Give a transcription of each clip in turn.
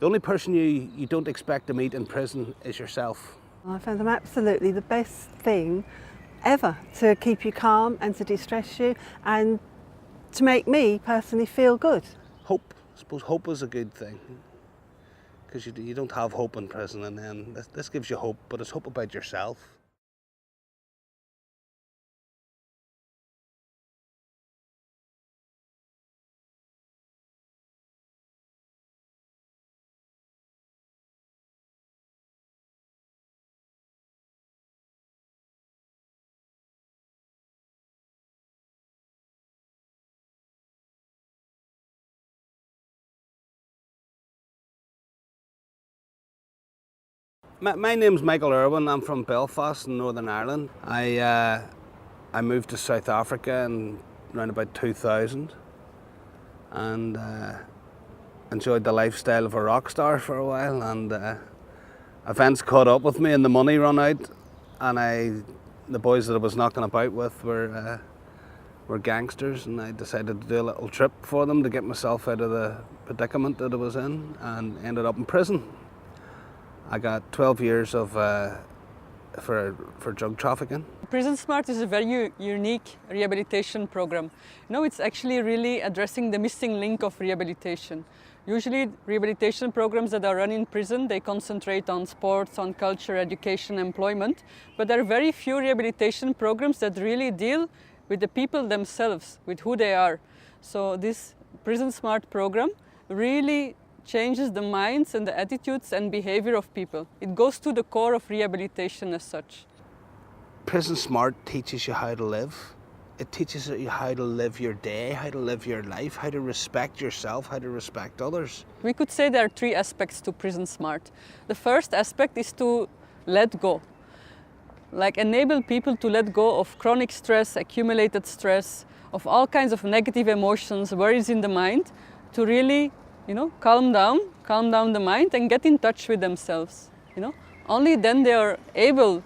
The only person you don't expect to meet in prison is yourself. I found them absolutely the best thing ever to keep you calm and to distress you and to make me personally feel good. Hope. I suppose hope is a good thing, because you don't have hope in prison, and then this gives you hope, but it's hope about yourself. My name's Michael Irwin. I'm from Belfast in Northern Ireland. I moved to South Africa in around about 2000 and enjoyed the lifestyle of a rock star for a while, and events caught up with me and the money run out, and the boys that I was knocking about with were gangsters, and I decided to do a little trip for them to get myself out of the predicament that I was in, and ended up in prison. I got 12 years of for drug trafficking. PrisonSMART is a very unique rehabilitation program. It's actually really addressing the missing link of rehabilitation. Usually rehabilitation programs that are run in prison, they concentrate on sports, on culture, education, employment, but there are very few rehabilitation programs that really deal with the people themselves, with who they are. So this PrisonSMART program really changes the minds and the attitudes and behavior of people. It goes to the core of rehabilitation as such. PrisonSMART teaches you how to live. It teaches you how to live your day, how to live your life, how to respect yourself, how to respect others. We could say there are three aspects to PrisonSMART. The first aspect is to let go. Like enable people to let go of chronic stress, accumulated stress, of all kinds of negative emotions, worries in the mind, to really calm down the mind and get in touch with themselves. Only then they are able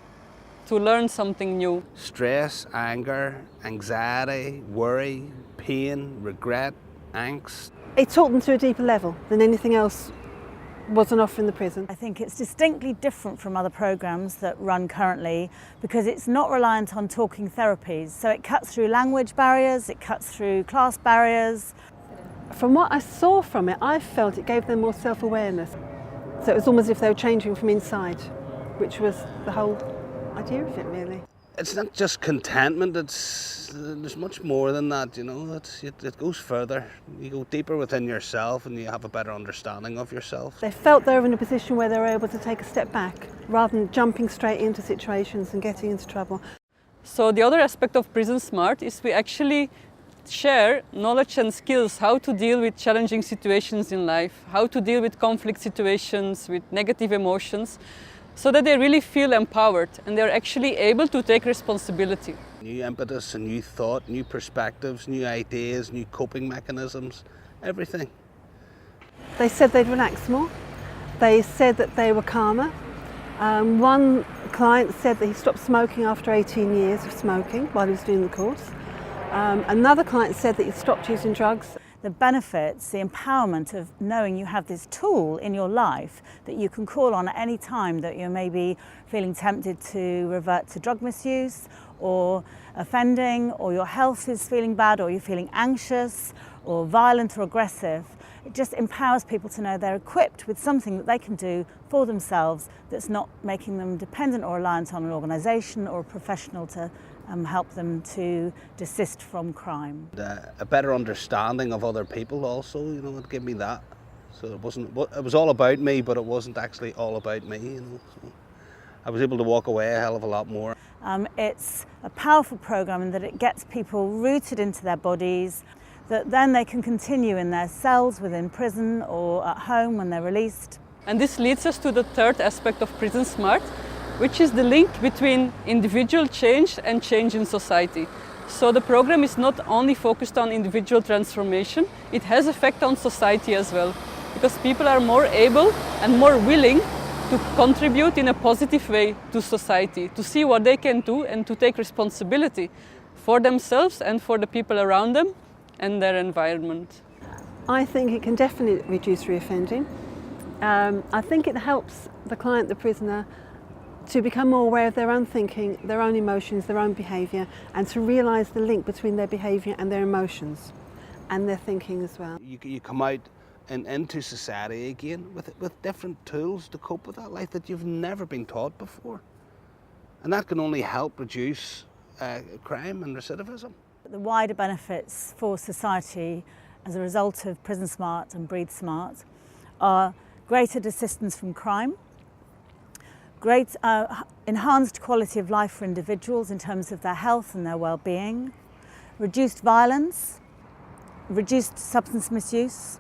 to learn something new. Stress, anger, anxiety, worry, pain, regret, angst. It taught them to a deeper level than anything else was on offer in the prison. I think it's distinctly different from other programs that run currently because it's not reliant on talking therapies. So it cuts through language barriers, it cuts through class barriers. From what I saw from it, I felt it gave them more self-awareness. So it was almost as if they were changing from inside, which was the whole idea of it, really. It's not just contentment, there's much more than that, it goes further. You go deeper within yourself and you have a better understanding of yourself. They felt they were in a position where they were able to take a step back rather than jumping straight into situations and getting into trouble. So the other aspect of PrisonSMART is we actually share knowledge and skills how to deal with challenging situations in life, how to deal with conflict situations, with negative emotions, so that they really feel empowered and they're actually able to take responsibility. New impetus, a new thought, new perspectives, new ideas, new coping mechanisms, everything. They said they'd relax more. They said that they were calmer. One client said that he stopped smoking after 18 years of smoking while he was doing the course. Another client said that he stopped using drugs. The benefits, the empowerment of knowing you have this tool in your life that you can call on at any time that you're maybe feeling tempted to revert to drug misuse or offending, or your health is feeling bad, or you're feeling anxious or violent or aggressive. It just empowers people to know they're equipped with something that they can do for themselves that's not making them dependent or reliant on an organisation or a professional to help them to desist from crime. A better understanding of other people also, it gave me that. So it was all about me, but it wasn't actually all about me, So I was able to walk away a hell of a lot more. It's a powerful program in that it gets people rooted into their bodies, that then they can continue in their cells within prison or at home when they're released. And this leads us to the third aspect of PrisonSMART, which is the link between individual change and change in society. So the program is not only focused on individual transformation, it has effect on society as well, because people are more able and more willing to contribute in a positive way to society, to see what they can do and to take responsibility for themselves and for the people around them and their environment. I think it can definitely reduce reoffending. I think it helps the client, the prisoner, to become more aware of their own thinking, their own emotions, their own behaviour, and to realise the link between their behaviour and their emotions and their thinking as well. You come out into society again with different tools to cope with that life that you've never been taught before. And that can only help reduce crime and recidivism. The wider benefits for society as a result of PrisonSMART and BreatheSMART are greater assistance from crime, great enhanced quality of life for individuals in terms of their health and their well-being, reduced violence, reduced substance misuse,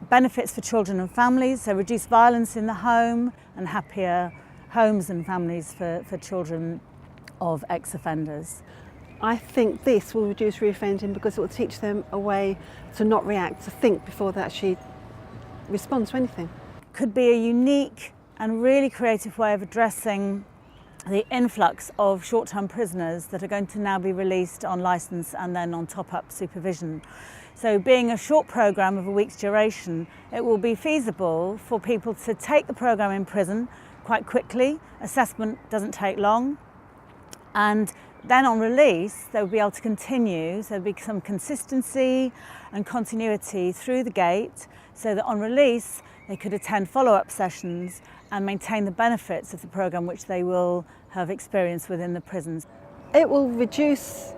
benefits for children and families, so reduced violence in the home and happier homes and families for children of ex-offenders. I think this will reduce reoffending because it will teach them a way to not react, to think before they actually respond to anything. Could be a unique and really creative way of addressing the influx of short-term prisoners that are going to now be released on licence and then on top-up supervision. So being a short programme of a week's duration, it will be feasible for people to take the programme in prison quite quickly. Assessment doesn't take long, and then on release they'll be able to continue, so there'll be some consistency and continuity through the gate, so that on release they could attend follow-up sessions and maintain the benefits of the programme which they will have experienced within the prisons. It will reduce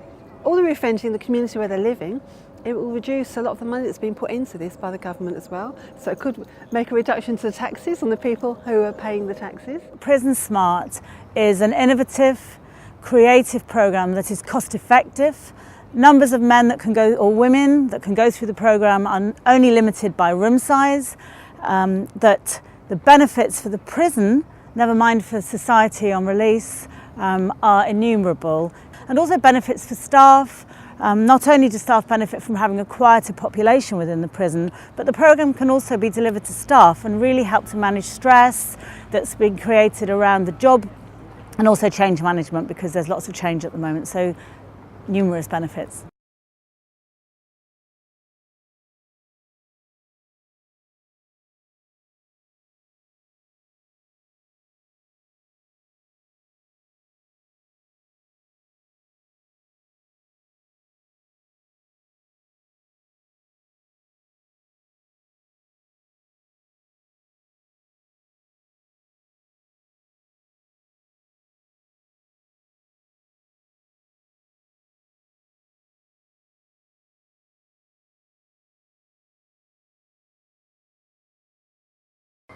all the reoffending in the community where they're living. It will reduce a lot of the money that's been put into this by the government as well. So it could make a reduction to the taxes on the people who are paying the taxes. PrisonSMART is an innovative, creative programme that is cost effective. Numbers of men that can go, or women that can go through the programme are only limited by room size, that the benefits for the prison, never mind for society on release, are innumerable. And also benefits for staff. Not only do staff benefit from having a quieter population within the prison, but the programme can also be delivered to staff and really help to manage stress that's been created around the job, and also change management, because there's lots of change at the moment, so numerous benefits.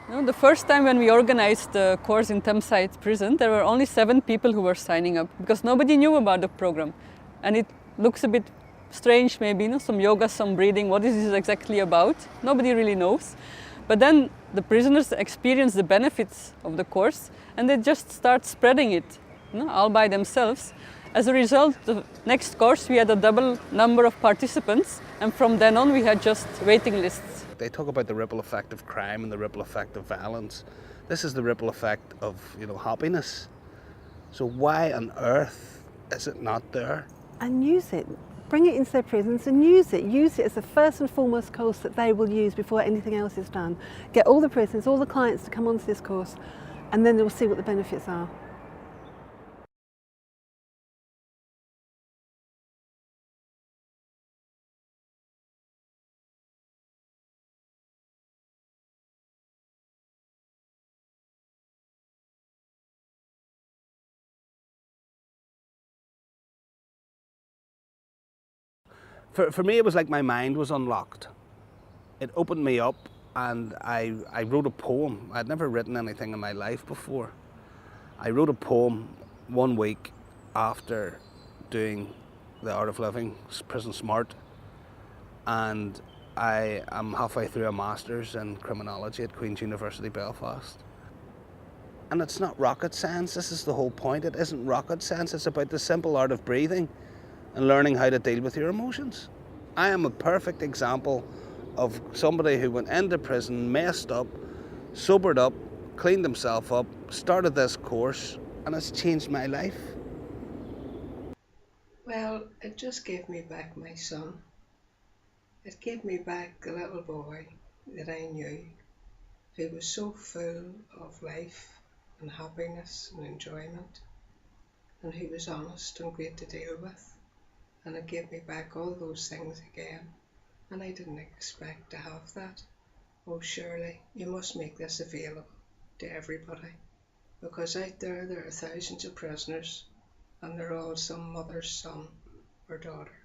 You know, the first time when we organized the course in Thameside prison, there were only 7 people who were signing up because nobody knew about the program. And it looks a bit strange maybe, you know, some yoga, some breathing, what is this exactly about? Nobody really knows. But then the prisoners experience the benefits of the course and they just start spreading it, you know, all by themselves. As a result, the next course we had a double number of participants, and from then on we had just waiting lists. They talk about the ripple effect of crime and the ripple effect of violence. This is the ripple effect of, happiness. So why on earth is it not there? And use it. Bring it into their prisons and use it. Use it as the first and foremost course that they will use before anything else is done. Get all the prisoners, all the clients to come onto this course, and then they'll see what the benefits are. For me, it was like my mind was unlocked. It opened me up, and I wrote a poem. I'd never written anything in my life before. I wrote a poem 1 week after doing the Art of Living, PrisonSMART, and I am halfway through a Masters in Criminology at Queen's University, Belfast. And it's not rocket science, this is the whole point. It isn't rocket science, it's about the simple art of breathing and learning how to deal with your emotions. I am a perfect example of somebody who went into prison, messed up, sobered up, cleaned himself up, started this course, and it's changed my life. Well, it just gave me back my son. It gave me back the little boy that I knew. He was so full of life and happiness and enjoyment, and he was honest and great to deal with, and it gave me back all those things again, and I didn't expect to have that. Oh, surely you must make this available to everybody, because out there are thousands of prisoners, and they're all some mother's son or daughter.